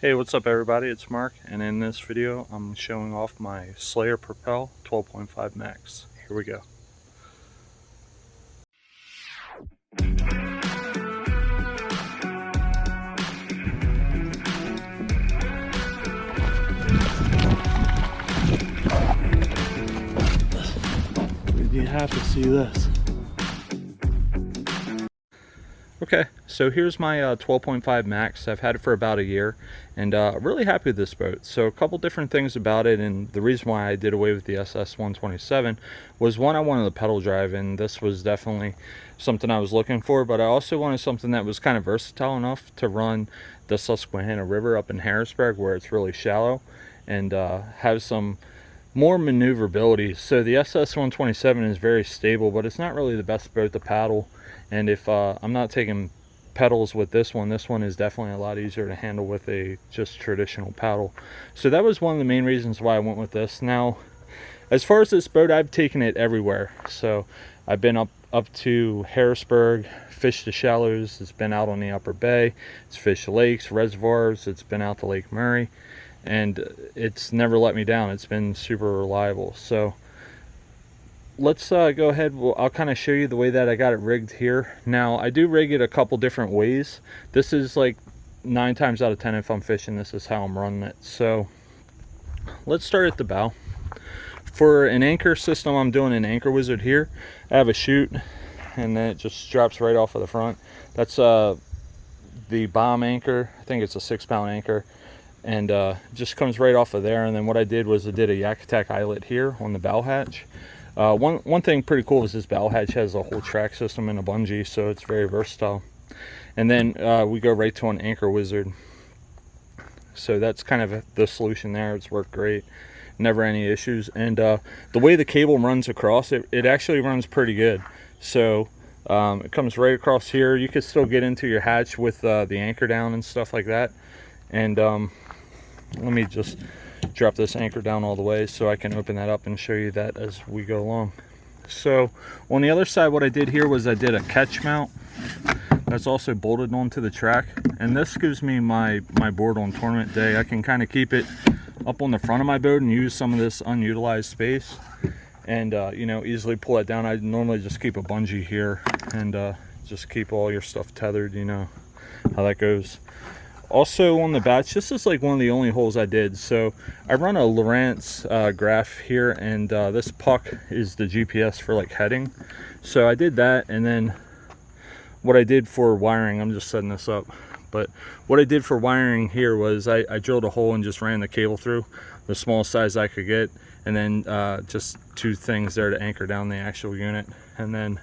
Hey, what's up everybody, it's Mark, and in this video I'm showing off my Slayer Propel 12.5 Max. Here we go. You have to see this. Okay, so here's my 12.5 Max. I've had it for about a year, and really happy with this boat. So a couple different things about it, and the reason why I did away with the SS127 was, one, I wanted the pedal drive, and this was definitely something I was looking for, but I also wanted something that was kind of versatile enough to run the Susquehanna River up in Harrisburg, where it's really shallow, and have some more maneuverability. So the SS127 is very stable, but it's not really the best boat to paddle. And if I'm not taking pedals with this one is definitely a lot easier to handle with a just traditional paddle. So that was one of the main reasons why I went with this. Now, as far as this boat, I've taken it everywhere. So I've been up to Harrisburg, fished the shallows. It's been out on the Upper Bay. It's fished lakes, reservoirs. It's been out to Lake Murray, and it's never let me down. It's been super reliable. So let's go ahead. I'll kind of show you the way that I got it rigged here. Now, I do rig it a couple different ways. This is like 9 times out of 10 if I'm fishing, this is how I'm running it. So let's start at the bow. For an anchor system, I'm doing an anchor wizard here. I have a chute, and then it just drops right off of the front. That's the bomb anchor. I think it's a 6-pound anchor, and just comes right off of there. And then what I did was I did a Yak Attack eyelet here on the bow hatch. One thing pretty cool is this bow hatch has a whole track system and a bungee, so it's very versatile. And then we go right to an anchor wizard. So that's kind of the solution there. It's worked great, never any issues. And the way the cable runs across, it actually runs pretty good. So it comes right across here. You can still get into your hatch with the anchor down and stuff like that. And let me just drop this anchor down all the way so I can open that up and show you that as we go along. So on the other side, what I did here was I did a catch mount that's also bolted onto the track, and this gives me my board on tournament day. I can kind of keep it up on the front of my boat and use some of this unutilized space, and you know, easily pull it down. I normally just keep a bungee here and just keep all your stuff tethered. You know how that goes. Also on the batch, this is like one of the only holes I did. So I run a Lowrance graph here, and this puck is the GPS for like heading. So I did that, and then what I did for wiring, I'm just setting this up, but what I did for wiring here was I drilled a hole and just ran the cable through, the smallest size I could get, and then just 2 things there to anchor down the actual unit. And then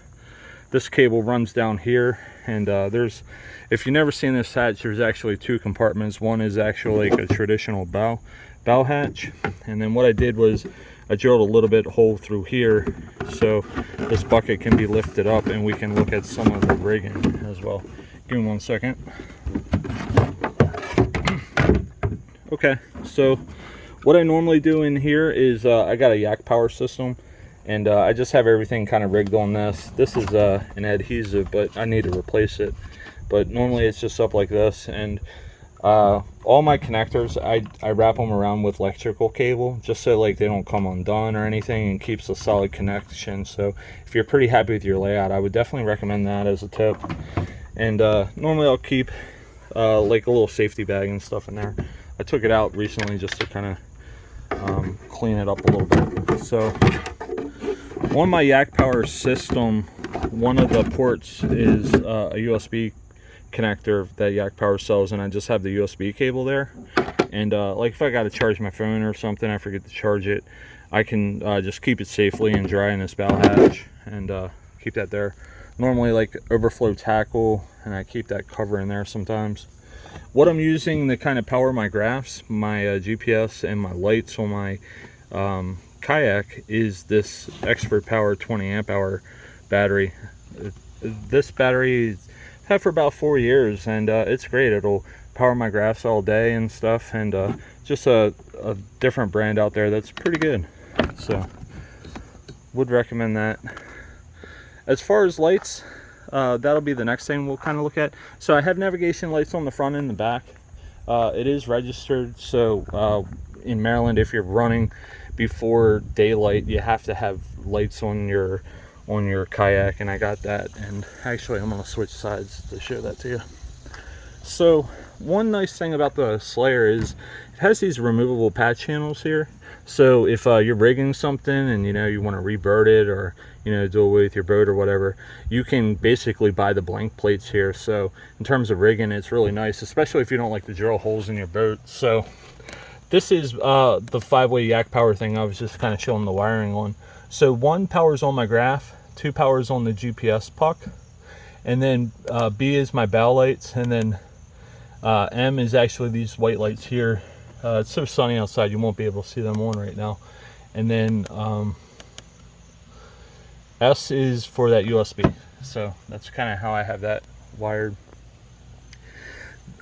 this cable runs down here, and there's, if you've never seen this hatch, there's actually 2 compartments. One is actually like a traditional bow hatch, and then what I did was I drilled a little bit hole through here so this bucket can be lifted up, and we can look at some of the rigging as well. Give me 1 second. Okay, so what I normally do in here is I got a Yak power system, and I just have everything kind of rigged on this. This is an adhesive, but I need to replace it. But normally it's just up like this, and all my connectors, I wrap them around with electrical cable just so like they don't come undone or anything, and keeps a solid connection. So if you're pretty happy with your layout, I would definitely recommend that as a tip. And normally I'll keep like a little safety bag and stuff in there. I took it out recently just to kind of clean it up a little bit. So on my Yak power system, one of the ports is a USB connector that Yak power sells, and I just have the USB cable there. And like if I got to charge my phone or something, I forget to charge it, I can just keep it safely and dry in this bow hatch, and keep that there. Normally like overflow tackle, and I keep that cover in there sometimes. What I'm using to kind of power my graphs, my GPS and my lights on my kayak is this Expert Power 20 amp hour battery. This battery I've had for about 4 years, and it's great. It'll power my graphs all day and stuff, and just a different brand out there that's pretty good. So would recommend that. As far as lights, that'll be the next thing we'll kind of look at. So I have navigation lights on the front and the back. It is registered, so in Maryland, if you're running before daylight, you have to have lights on your kayak, and I got that. And actually, I'm gonna switch sides to show that to you. So one nice thing about the Slayer is it has these removable patch channels here. So if you're rigging something and you want to rebird it, or do away with your boat or whatever, you can basically buy the blank plates here. So in terms of rigging, it's really nice, especially if you don't like to drill holes in your boat. So this is the 5-way yak power thing I was just kind of showing the wiring on. So 1 powers on my graph, 2 powers on the GPS puck, and then B is my bow lights, and then M is actually these white lights here. It's so sunny outside you won't be able to see them on right now. And then S is for that USB. So that's kind of how I have that wired.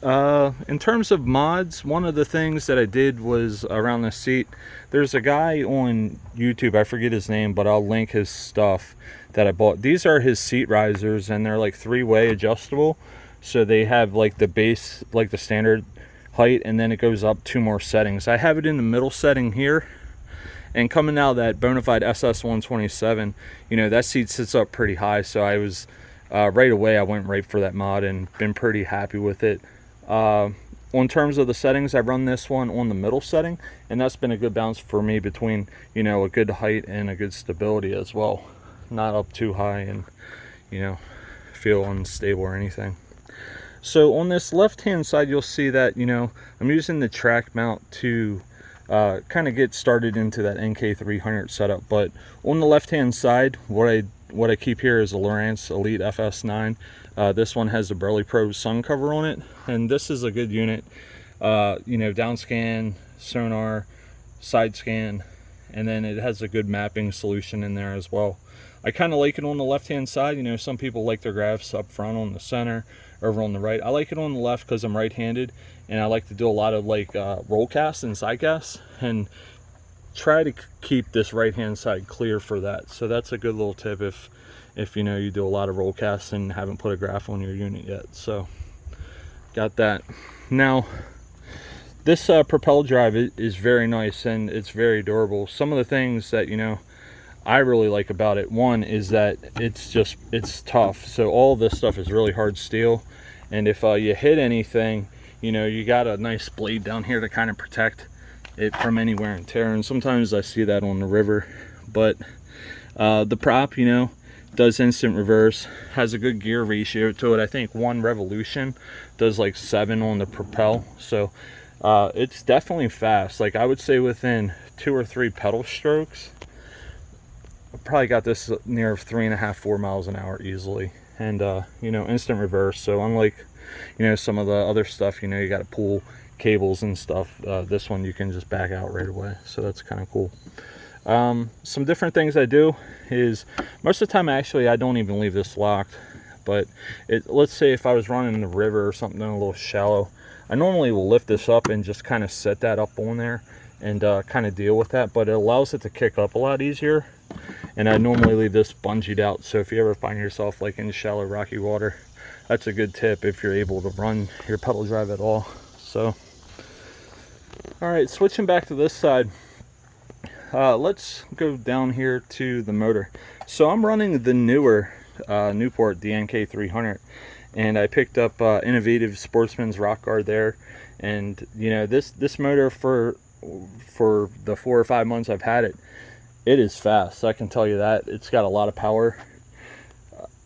In terms of mods, one of the things that I did was around the seat. There's a guy on YouTube, I forget his name, but I'll link his stuff that I bought. These are his seat risers, and they're like 3-way adjustable. So they have like the base, like the standard height, and then it goes up 2 more settings. I have it in the middle setting here, and coming out of that Bonafide SS127, that seat sits up pretty high. So I was right away, I went right for that mod and been pretty happy with it. On terms of the settings, I run this one on the middle setting, and that's been a good balance for me between a good height and a good stability as well, not up too high and feel unstable or anything. So on this left hand side, you'll see that I'm using the track mount to kind of get started into that NK300 setup. But on the left hand side, what I keep here is a Lowrance Elite FS9. This one has a Burley Pro sun cover on it, and this is a good unit. Down scan, sonar, side scan, and then it has a good mapping solution in there as well. I kind of like it on the left hand side. Some people like their graphs up front on the center, over on the right. I like it on the left because I'm right-handed, and I like to do a lot of like roll casts and side casts, and try to keep this right hand side clear for that. So that's a good little tip if you do a lot of roll casts and haven't put a graph on your unit yet. So got that. Now this propel drive is very nice, and it's very durable. Some of the things that I really like about it, one is that it's tough. So all of this stuff is really hard steel, and if you hit anything, you got a nice blade down here to kind of protect it from any wear and tear. And sometimes I see that on the river. But the prop does instant reverse, has a good gear ratio to it. I think 1 revolution does like 7 on the propel. So it's definitely fast. Like I would say within 2 or 3 pedal strokes, I probably got this near 3.5, 4 miles an hour easily. And instant reverse. So unlike some of the other stuff, you got to pull cables and stuff, this one you can just back out right away. So that's kind of cool. Some different things I do is most of the time I don't even leave this locked. But let's say if I was running in the river or something a little shallow, I normally will lift this up and just kind of set that up on there and kind of deal with that. But it allows it to kick up a lot easier. And I normally leave this bungeed out, so if you ever find yourself like in shallow rocky water, that's a good tip if you're able to run your pedal drive at all. So all right, switching back to this side, let's go down here to the motor. So I'm running the newer Newport, the NK300, and I picked up Innovative Sportsman's Rock Guard there. And this motor, for the 4 or 5 months I've had it, it is fast, I can tell you that. It's got a lot of power.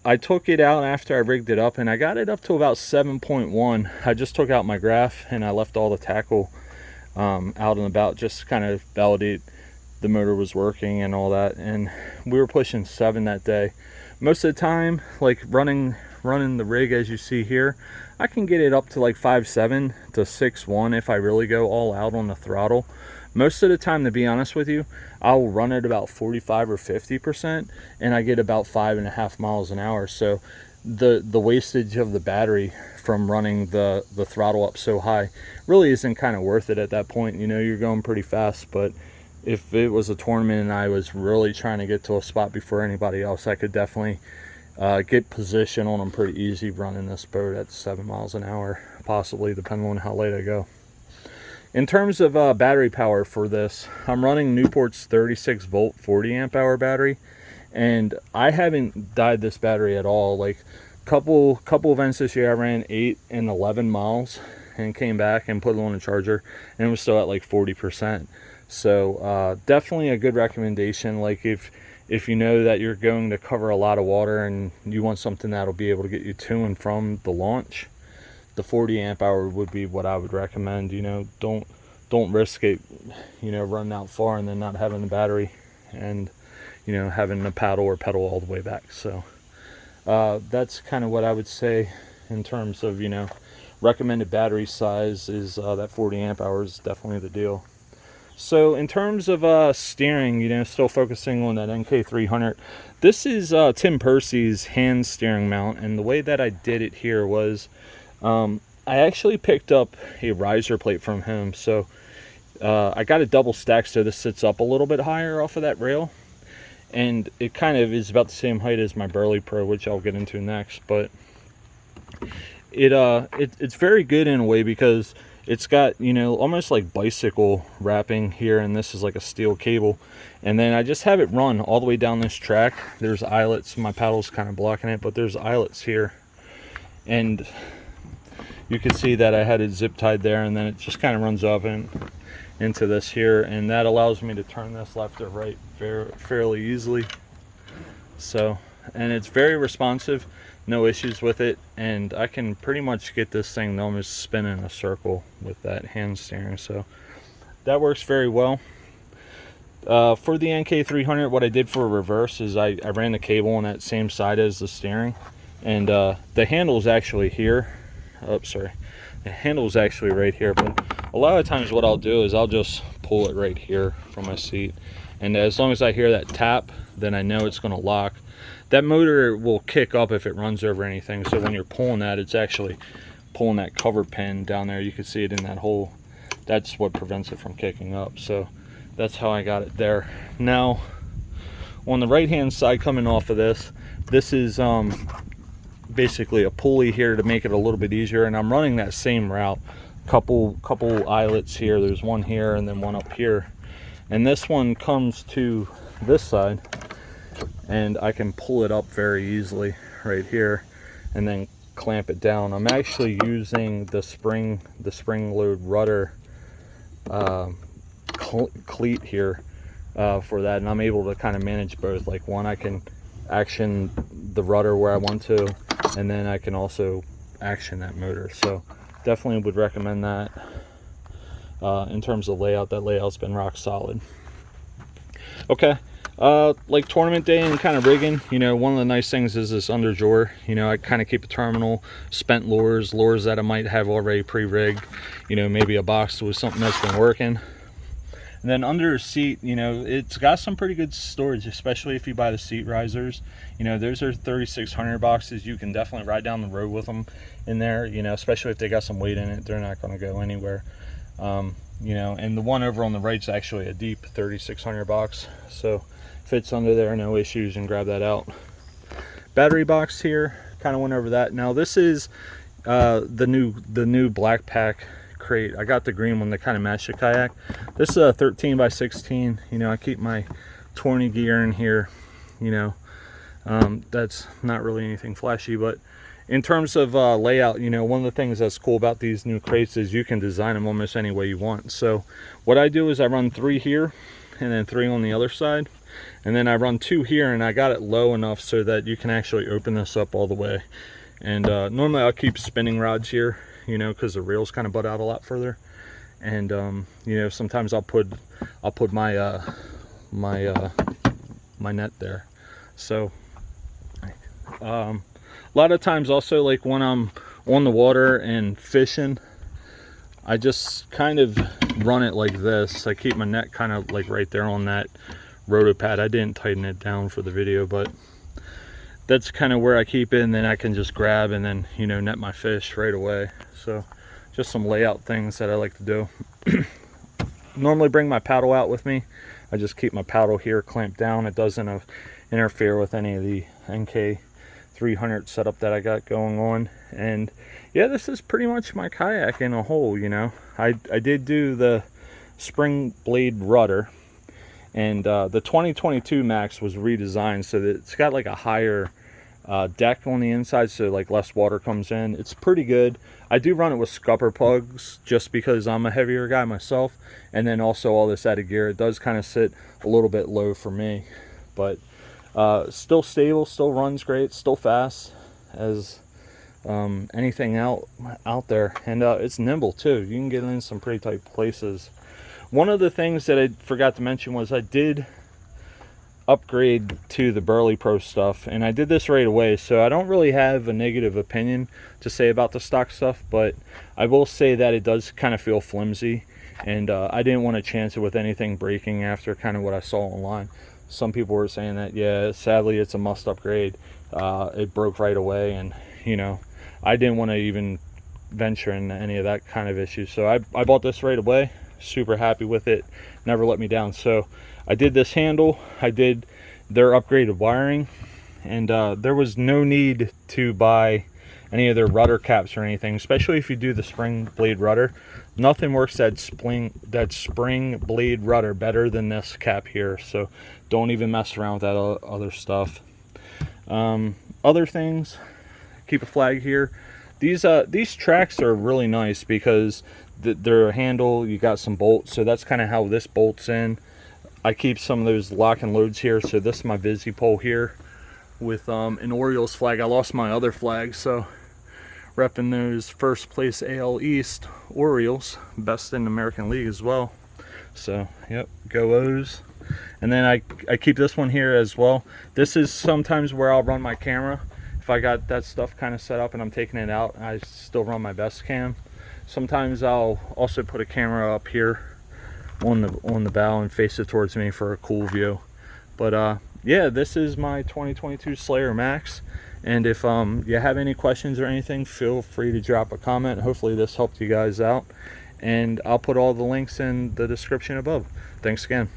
I took it out after I rigged it up, and I got it up to about 7.1. I just took out my graph and I left all the tackle out and about, just to kind of validate the motor was working and all that. And we were pushing 7 that day. Most of the time, like running the rig as you see here, I can get it up to like 5.7 to 6.1 if I really go all out on the throttle. Most of the time, to be honest with you, I'll run it about 45 or 50%, and I get about 5.5 miles an hour. So the wastage of the battery from running the throttle up so high really isn't kind of worth it at that point. You're going pretty fast, but if it was a tournament and I was really trying to get to a spot before anybody else, I could definitely get position on them pretty easy running this boat at 7 miles an hour, possibly, depending on how late I go. In terms of battery power for this, I'm running Newport's 36 volt 40 amp hour battery, and I haven't died this battery at all. Like couple events this year, I ran 8 and 11 miles and came back and put it on a charger, and it was still at like 40%. So definitely a good recommendation. Like if you know that you're going to cover a lot of water and you want something that'll be able to get you to and from the launch, the 40 amp hour would be what I would recommend. You know, don't risk it, you know, running out far and then not having the battery and, you know, having to paddle all the way back. So that's kind of what I would say in terms of, you know, recommended battery size is that 40 amp hour is definitely the deal. So in terms of steering, you know, still focusing on that NK300, this is Tim Percy's hand steering mount, and the way that I did it here was I actually picked up a riser plate from him. So I got a double stack, so this sits up a little bit higher off of that rail, and it kind of is about the same height as my Burley Pro, which I'll get into next. But it's very good in a way because it's got, you know, almost like bicycle wrapping here, and this is like a steel cable, and then I just have it run all the way down this track. There's eyelets, my paddle's kind of blocking it, but there's eyelets here, and you can see that I had it zip tied there, and then it just kind of runs up and into this here, and that allows me to turn this left or right fairly easily. So, and it's very responsive, no issues with it, and I can pretty much get this thing to almost spin in a circle with that hand steering, so that works very well. For the NK300, what I did for a reverse is I ran the cable on that same side as the steering, and the handle is actually here. Oh, sorry, the handle is actually right here, but a lot of times what I'll do is I'll just pull it right here from my seat, and as long as I hear that tap, then I know it's going to lock. That motor will kick up if it runs over anything, so when you're pulling that, it's actually pulling that cover pin down there. You can see it in that hole. That's what prevents it from kicking up. So that's how I got it there. Now on the right hand side coming off of this is basically a pulley here to make it a little bit easier, and I'm running that same route. Couple eyelets here, there's one here and then one up here, and this one comes to this side, and I can pull it up very easily right here and then clamp it down. I'm actually using the spring load rudder cleat here for that, and I'm able to kind of manage both. Like one, I can action the rudder where I want to, and then I can also action that motor. So definitely would recommend that. In terms of layout, that layout's been rock solid. Okay, like tournament day and kind of rigging, you know, one of the nice things is this under drawer. You know, I kind of keep a terminal, spent lures that I might have already pre-rigged, you know, maybe a box with something that's been working. And then under a seat, you know, it's got some pretty good storage, especially if you buy the seat risers. You know, those are 3600 boxes. You can definitely ride down the road with them in there, you know, especially if they got some weight in it. They're not going to go anywhere. You know, and the one over on the right is actually a deep 3600 box, so fits under there, no issues, and grab that out. Battery box here, kind of went over that. Now this is the new black pack crate. I got the green one that kind of matched the kayak. This is a 13 by 16. You know, I keep my Tourney gear in here. You know, that's not really anything flashy, but in terms of layout, you know, one of the things that's cool about these new crates is you can design them almost any way you want. So what I do is I run 3 here and then 3 on the other side, and then I run 2 here, and I got it low enough so that you can actually open this up all the way. And normally I'll keep spinning rods here, you know, because the reels kind of butt out a lot further. And you know, sometimes I'll put my my net there. So a lot of times also, like when I'm on the water and fishing, I just kind of run it like this. I keep my net kind of like right there on that roto pad. I didn't tighten it down for the video, but that's kind of where I keep it, and then I can just grab and then, you know, net my fish right away. So just some layout things that I like to do. Normally bring my paddle out with me. I just keep my paddle here clamped down. It doesn't interfere with any of the NK 300 setup that I got going on. And yeah, this is pretty much my kayak in a whole, you know. I did do the spring blade rudder, and the 2022 Max was redesigned so that it's got like a higher deck on the inside, so like less water comes in. It's pretty good. I do run it with scupper plugs just because I'm a heavier guy myself, and then also all this added gear, it does kind of sit a little bit low for me, but still stable, still runs great, still fast as anything out there, and it's nimble too. You can get in some pretty tight places. One of the things that I forgot to mention was I did upgrade to the Burley Pro stuff, and I did this right away, so I don't really have a negative opinion to say about the stock stuff, but I will say that it does kind of feel flimsy, and I didn't want to chance it with anything breaking after kind of what I saw online. Some people were saying that, yeah, sadly it's a must upgrade, it broke right away, and you know, I didn't want to even venture into any of that kind of issue, so I bought this right away. Super happy with it, never let me down. So I did this handle, I did their upgraded wiring, and there was no need to buy any of their rudder caps or anything, especially if you do the spring blade rudder. Nothing works that spring blade rudder better than this cap here, so don't even mess around with that other stuff. Other things, keep a flag here. These tracks are really nice because they're a handle, you got some bolts, so that's kind of how this bolts in. I keep some of those lock and loads here, so this is my Visi pole here with an Orioles flag. I lost my other flag, so repping those first place AL East Orioles, best in the American League as well. So yep, go O's. And then I keep this one here as well. This is sometimes where I'll run my camera. If I got that stuff kind of set up and I'm taking it out, I still run my best cam. Sometimes I'll also put a camera up here on the bow and face it towards me for a cool view. But yeah, this is my 2022 Slayer Max, and if you have any questions or anything, feel free to drop a comment. Hopefully this helped you guys out, and I'll put all the links in the description above. Thanks again.